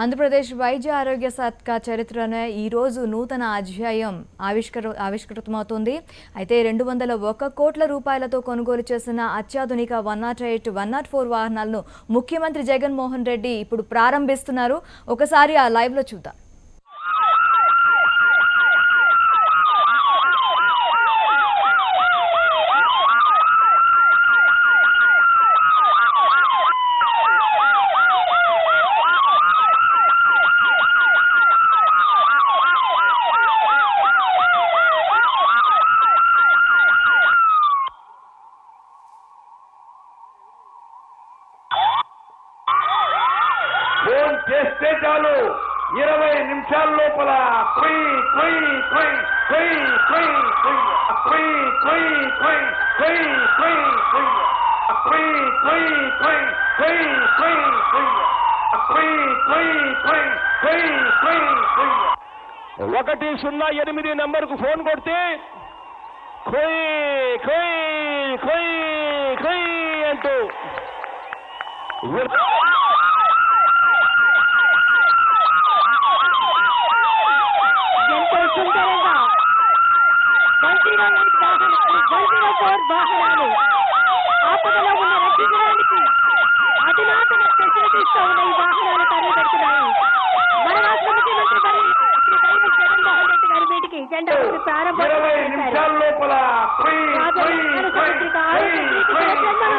ఆంధ్రప్రదేశ్ వైద్య ఆరోగ్య శాఖ చరిత్రనే ఈరోజు నూతన అధ్యాయం ఆవిష్కృతమవుతోంది. అయితే 201 కోట్ల రూపాయలతో కొనుగోలు చేసిన అత్యాధునిక 108, 104 వాహనాలను ముఖ్యమంత్రి జగన్మోహన్ రెడ్డి ఇప్పుడు ప్రారంభిస్తున్నారు. ఒకసారి ఆ లైవ్లో చూద్దాం. ఫోన్ చేస్తే చాలు 20 నిమిషాల లోపల ఒకటి 08 నంబర్కు ఫోన్ కొడితే అంటూ వాహనాలు ఆపదలో ఉన్న రక్షించడానికి అధునాతన ఫెసిలిటీస్తో ఉన్న ఈ వాహనాలు తరలిపెడుతున్నాయి. మన రాష్ట్ర ముఖ్యమంత్రి జగన్మోహన్ రెడ్డి గారి వీటికి జెండా ప్రారంభం అందించారు. ప్రతి ప్రభుత్వం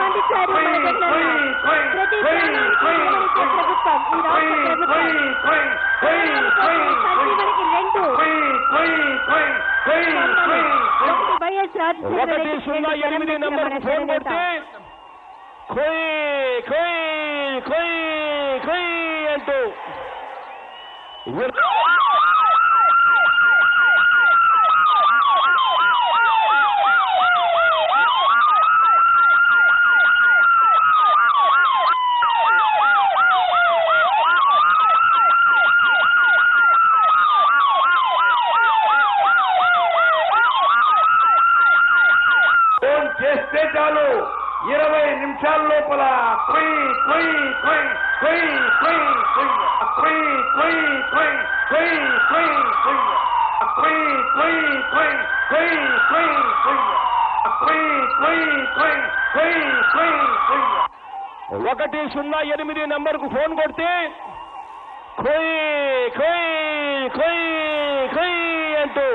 సంజీవనికి 108 నంబర్ ఫోన్ కొడితే అంటూ ఫోన్ చేస్తే చాలు 20 నిమిషాల లోపల ఒకటి 08 నంబర్కు ఫోన్ కొడితే అంటూ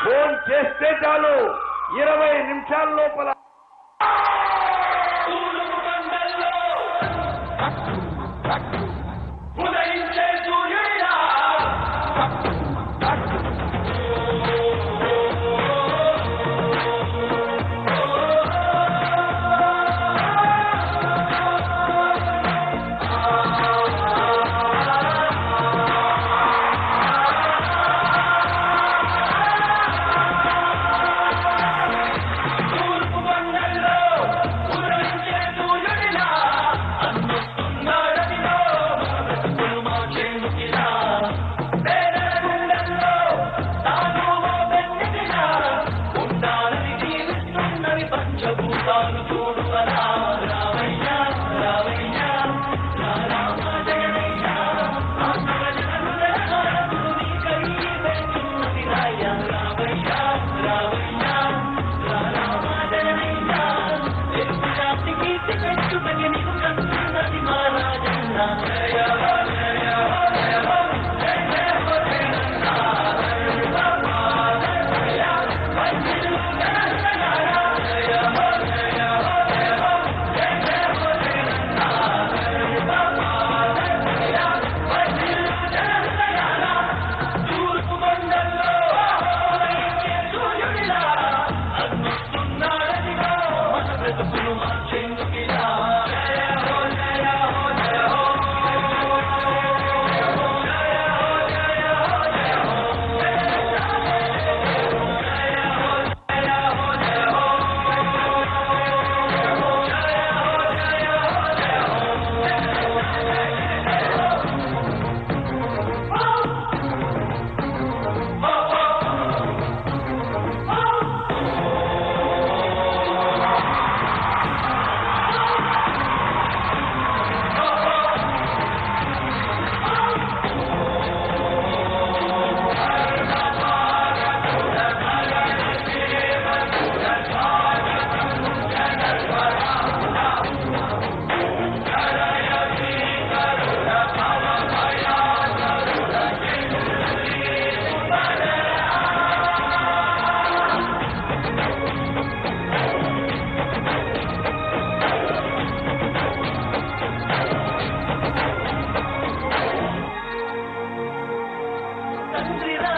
ఫోన్ చేస్తే చాలు 20 నిమిషాల లోపల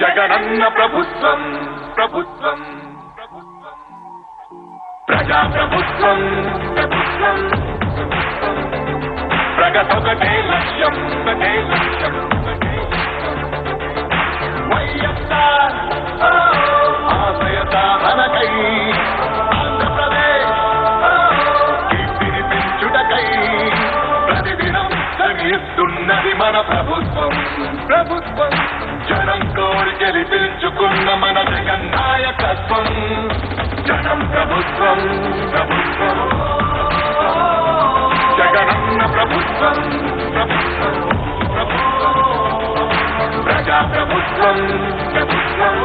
జగనన్న ప్రభుత్వం ప్రభుత్వం ప్రజా ప్రభుత్వం ప్రభుత్వం ప్రగతొకటే లక్ష్యం ఒకటే లక్ష్యం వైఎస్ఆర్ ఆశయ సాధనకై ఆంధ్రప్రదేశ్ కీర్తిని పెంచుటకై ప్రతిదినం శ్రమిస్తున్నది మన ప్రభుత్వం ప్రభుత్వం జనం కోరి గెలిపించుకున్న మన జగన్ నాయకత్వం జనం ప్రభుత్వం ప్రభుత్వం జగనన్న ప్రభుత్వం ప్రభుత్వం ప్రభుత్వం ప్రజా ప్రభుత్వం ప్రభుత్వం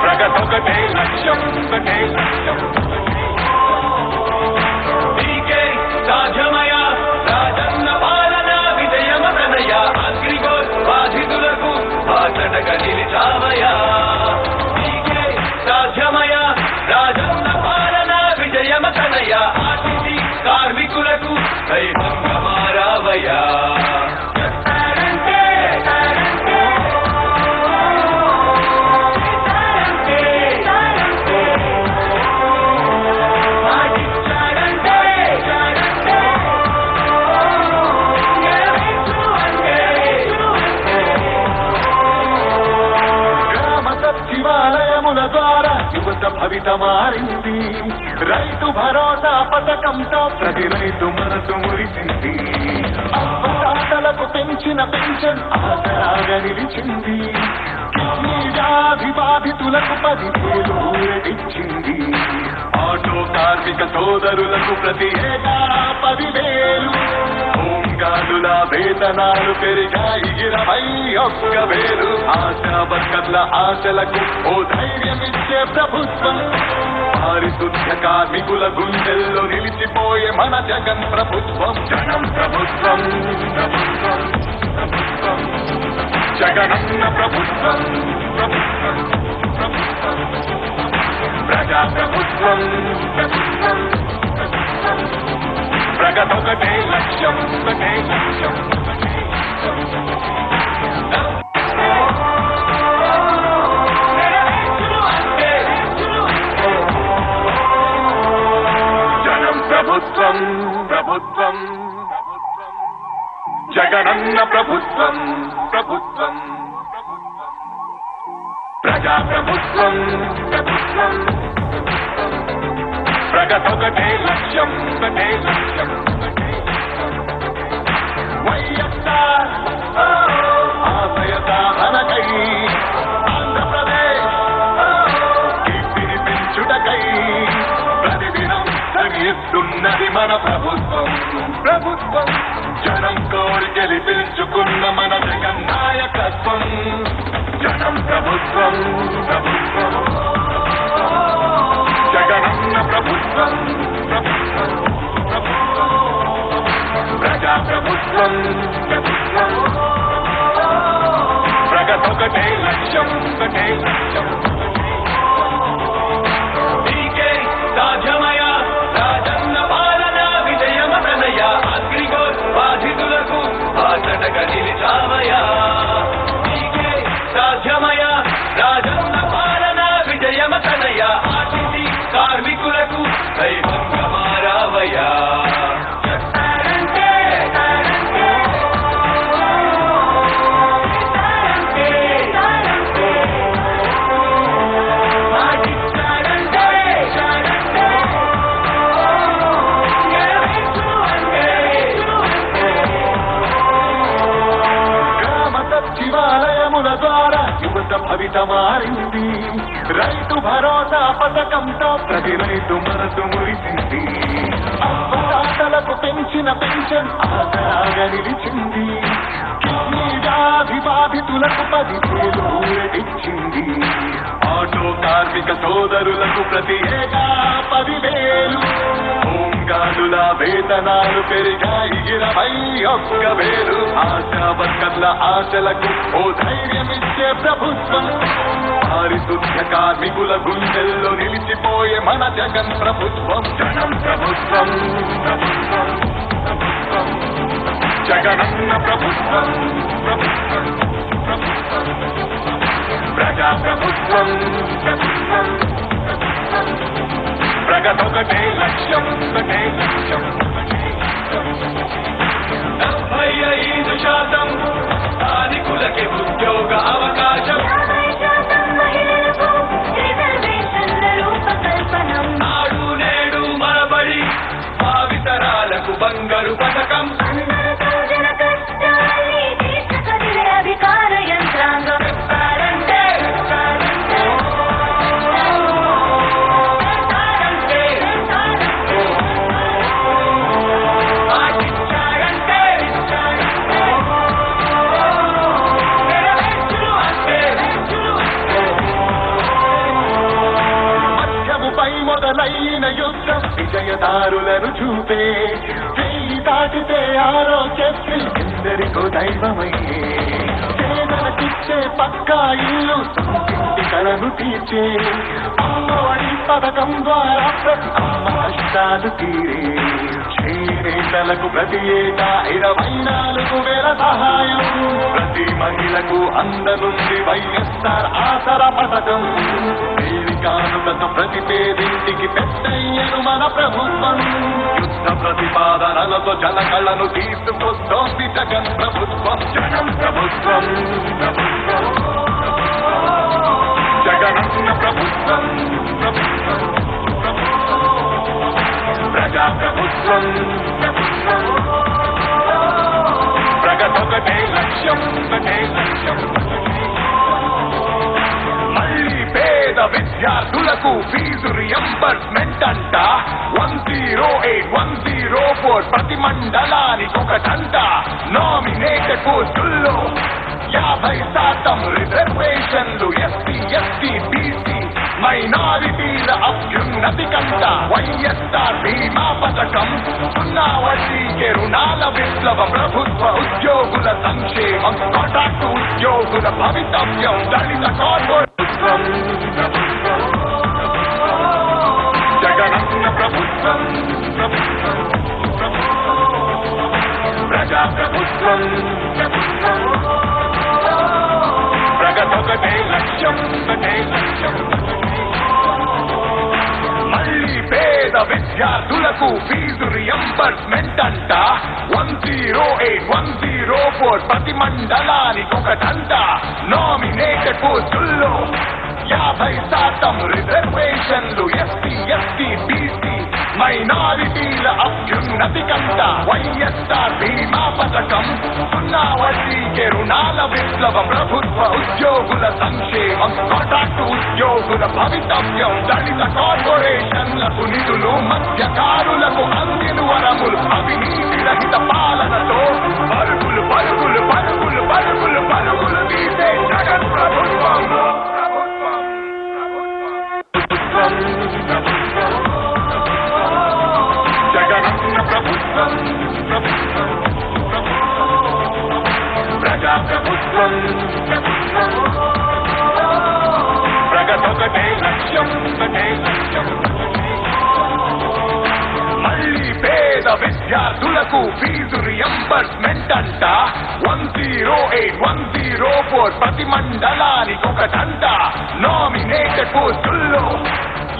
ప్రగతొకటే లక్ష్యం ఒకటే లక్ష్యం నీకే సాధ్యమయ రాజన్న పాలన విజయమతనయ అగ్రిగోల్ బాధితులకు బాసటగా నిలిచావయా నీకే సాధ్యమయ రాజన్న పాలన విజయమతనయ ఆర్టీసీ కార్మికులకు దైవంగా మారావయా సచివాలయముల ద్వారా యువత భవిత మారింది రైతు భరోసా పథకంతో ప్రతి రైతు మనసు మురిసింది అవ్వతాతలకు పెంచిన పెన్షన్ ఆసరాగా నిలిచింది కిడ్నీ వ్యాధి బాధితులకు 10,000 ఊరటిచ్చింది ఆటో కార్మిక సోదరులకు ప్రతి ఏటా 10,000 హోంగార్డుల వేతనాలు పెరిగాయి 21,000 ఆశా వర్కర్ల ఆశలకు ఓ ధైర్యమిచ్చే ప్రభుత్వం పారిశుద్ధ్య కార్మికుల గుండెల్లో నిలిచిపోయే మన జగన్ ప్రభుత్వం జనం ప్రభుత్వం ప్రభుత్వం ప్రభుత్వం జగనన్న ప్రభుత్వం ప్రభుత్వం ప్రభుత్వం ప్రజా ప్రభుత్వం ప్రభుత్వం ప్రభుత్వం ప్రగతొకటే లక్ష్యం ఒకటే లక్ష్యం జనం ప్రభుత్వం ప్రభుత్వం జగనన్న ప్రభుత్వం ప్రభుత్వం ప్రజా ప్రభుత్వం ప్రభుత్వం ప్రగతొకటే లక్ష్యం ఒకటే లక్ష్యం వైఎస్ఆర్ ఆశయ సాధనకై ఆంధ్రప్రదేశ్ కీర్తిని పెంచుటకై ప్రతిదినం శ్రమిస్తున్నది మన ప్రభుత్వం ప్రభుత్వం జనం కోరి గెలిపించుకున్న మన జగన్ నాయకత్వం జనం ప్రభుత్వం ప్రభుత్వం జగనన్న ప్రభుత్వం ప్రభుత్వం ప్రభుత్వం ప్రజా ప్రభుత్వం ప్రభుత్వం ప్రగతొకటే లక్ష్యం ఒకటే లక్ష్యం నీకే సాధ్యమయ రాజన్న పాలన విజయమతనయ అగ్రిగోల్ బాధితులకు బాసటగా నిలిచావయా నీకే సాధ్యమయ రాజన్న పాలన విజయమతనయ ఆర్టీసీ కార్మికులకు దైవంగా మారావయా భూత భవిత మారింది. రైతు భరోసా పథకంతో ప్రతి రైతు మనసు మురిసింది. అవ్వదాతలకు పెంచిన పెన్షన్ ఆసరాగా నిలిచింది. కిడ్నీ వ్యాధి బాధితులకు 10,000 ఊరటిచ్చింది. ఆటో కార్మిక సోదరులకు ప్రతి ఏటా 10,000. హోంగార్డుల వేతనాలు పెరిగాయి 21,000. ఆశా వర్కర్ల ఆశలకు ఓ ధైర్యమిచ్చే ప్రభుత్వం. పారిశుద్ధ కార్మికుల గుండెల్లో నిలిచిపోయే మన జగన్ ప్రభుత్వం. జగన్ ప్రభుత్వం, ప్రభుత్వం, ప్రభుత్వం. జగనన్న ప్రభుత్వం, ప్రభుత్వం, ప్రభుత్వం. ప్రజా ప్రభుత్వం, ప్రభుత్వం, ప్రభుత్వం. ప్రగతొకటే లక్ష్యం, ఒకటే లక్ష్యం, ఒకటే లక్ష్యం. 75% స్థానికులకి ఉద్యోగ అవకాశం. 50% మహిళలకు రిజర్వేషన్ల రూపకల్పనం. నాడు నేడు మనబడి భావితరాలకు బంగారు పథకం. అందరితో జన కష్టాల్ని తీర్చగలిగే అధికార యంత్రాంగం. చెప్తారంటే చెప్తారంటే, మాటిచ్చారంటే నెరవేర్చును అంటే మధ్యముపై మొదలైన యుద్ధం విజయదారులను చూపే. చేయి దాటితే ఆరోగ్యశ్రీ ఎందరికో దైవమయ్యే. పేదలకిచ్చే పక్కా ఇల్లు సొంతింటి కలను తీర్చే. అమ్మఒడి పథకం ద్వారా ప్రతి అమ్మ కష్టాలు తీరే. చేనేతలకు ప్రతి ఏటా 24,000 సహాయం. ప్రతి మహిళకు అందనుంది వైఎస్ఆర్ ఆసరా పథకం. కానుకతో ప్రతి పేదింటికి పెద్దయ్యను మన ప్రభుత్వం. యుద్ధ ప్రతిపాదనలతో జనకళను తీసుకొస్తోంది జగన్ ప్రభుత్వం. జగన్ ప్రభుత్వం, ప్రభుత్వం, జగనన్న ప్రభుత్వం, ప్రభుత్వం, ప్రభుత్వం. ప్రజా ప్రభుత్వం, ప్రభుత్వం. ప్రగతొకటే లక్ష్యం, ఒకటే లక్ష్యం, ఒకటే మళ్ళీ పేద విద్యార్థులకు ఫీజు రియంబర్స్మెంట్ అంట. 108,104 ప్రతి మండలానికి ఒకటంట. నామినేటెడ్ పోస్టుల్లో 50% రిజర్వేషన్లు. ఎస్సీ, ఎస్టీ, బీసీ మైనారిటీల అభ్యున్నతి కంట. వైఎస్ఆర్ బీమా పథకం. 0 వడ్డీకే రుణాల విప్లవ. ప్రభుత్వ ఉద్యోగుల సంక్షేమం. కాంట్రాక్టు ఉద్యోగుల భవితవ్యం. దళిత కార్పొరేషన్ ప్రభుత్వం. జగనన్న ప్రభుత్వం, ప్రభుత్వం, ప్రభుత్వం. ప్రజా ప్రభుత్వం, ప్రభుత్వం. ప్రగతొకటే లక్ష్యం, ఒకటే లక్ష్యం, ఒకటే మళ్ళీ పేద విద్యార్థులకు ఫీజు రియంబర్స్మెంట్ అంట. 108,104 ప్రతి మండలానికి ఒకటంట. నామినేటెడ్ పోస్టుల్లో 50% రిజర్వేషన్లు. ఎస్సీ, ఎస్టీ, బీసీ మైనారిటీల అభ్యున్నతి కంట. వైఎస్ఆర్ బీమా పథకం. 0 వడ్డీకే రుణాల విప్లవ. ప్రభుత్వ ఉద్యోగుల సంక్షేమం. కాంట్రాక్టు ఉద్యోగుల భవితవ్యం. దళిత కార్పొరేషన్లకు నిధులు. మత్స్యకారులకు అందిన వరములు. అవినీతి రహిత పాలనతో పరుగులు పరుగులు పరుగులు పరుగులు పరుగులు తీసే జగన్ ప్రభుత్వం. జగనన్న ప్రభుత్వం, ప్రభుత్వం, ప్రభుత్వం. ప్రజా ప్రభుత్వం, ప్రభుత్వం. ప్రగతొకటే లక్ష్యం, ఒకటే లక్ష్యం, ఒకటే మళ్ళీ పేద విద్యార్థులకు ఫీజు రియంబర్స్మెంట్ అంట. 108,104 ప్రతి మండలానికి ఒకటంట. నామినేటెడ్ పోస్టుల్లో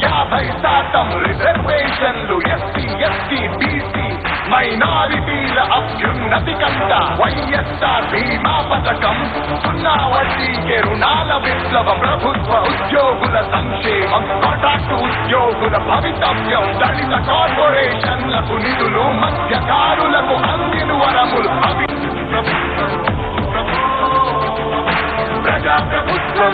50% రిజర్వేషన్లు. ఎస్సీ, ఎస్టీ, బీసీ మైనారిటీల అభ్యున్నతి కంట. వైఎస్ఆర్ బీమా పథకం. 0 వడ్డీకే రుణాల విప్లవ. ప్రభుత్వ ఉద్యోగుల సంక్షేమం. కాంట్రాక్టు ఉద్యోగుల భవితవ్యం. దళిత కార్పొరేషన్లకు నిధులు. మత్స్యకారులకు అందిన వరములు. ప్రజా ప్రభుత్వం,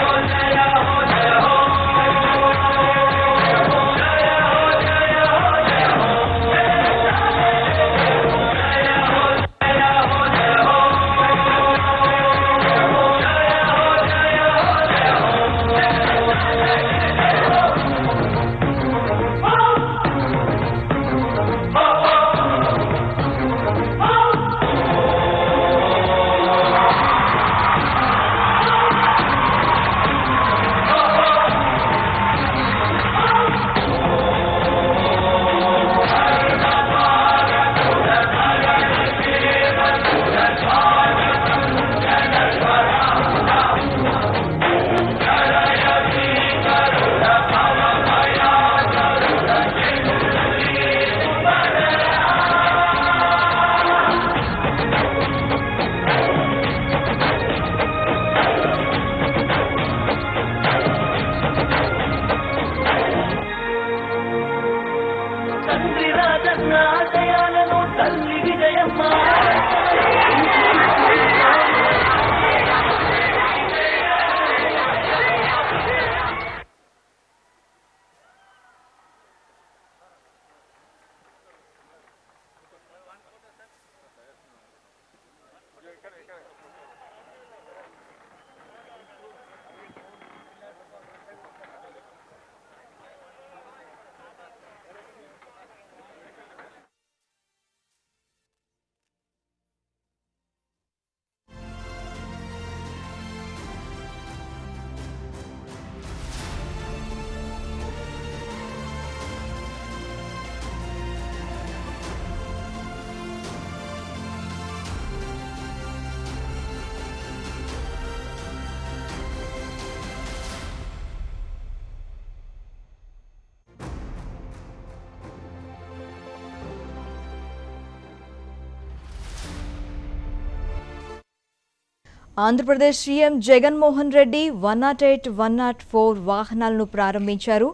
ఆంధ్రప్రదేశ్ సీఎం జగన్మోహన్ రెడ్డి 108, 104 వాహనాలను ప్రారంభించారు.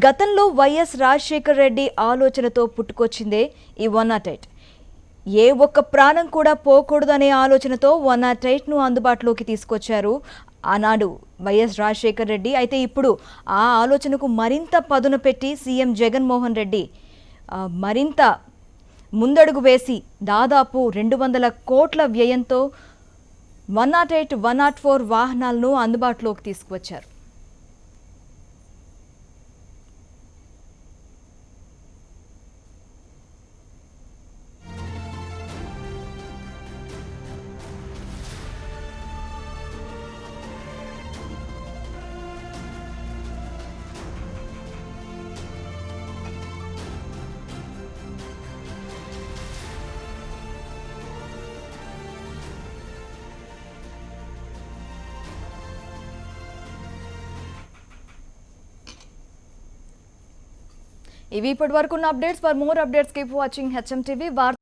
గతంలో వైఎస్ రాజశేఖర్ రెడ్డి ఆలోచనతో పుట్టుకొచ్చిందే ఈ 108. ఏ ఒక్క ప్రాణం కూడా పోకూడదనే ఆలోచనతో 108ను అందుబాటులోకి తీసుకొచ్చారు ఆనాడు వైఎస్ రాజశేఖర్ రెడ్డి. అయితే ఇప్పుడు ఆ ఆలోచనకు మరింత పదును పెట్టి సీఎం జగన్మోహన్ రెడ్డి మరింత ముందడుగు వేసి దాదాపు 200 కోట్ల వ్యయంతో 108, 104 వాహనాలను అందుబాటులోకి తీసుకువచ్చారు. ఇవి ఇప్పటి వరకు ఉన్న updates. For more updates keep watching HM TV.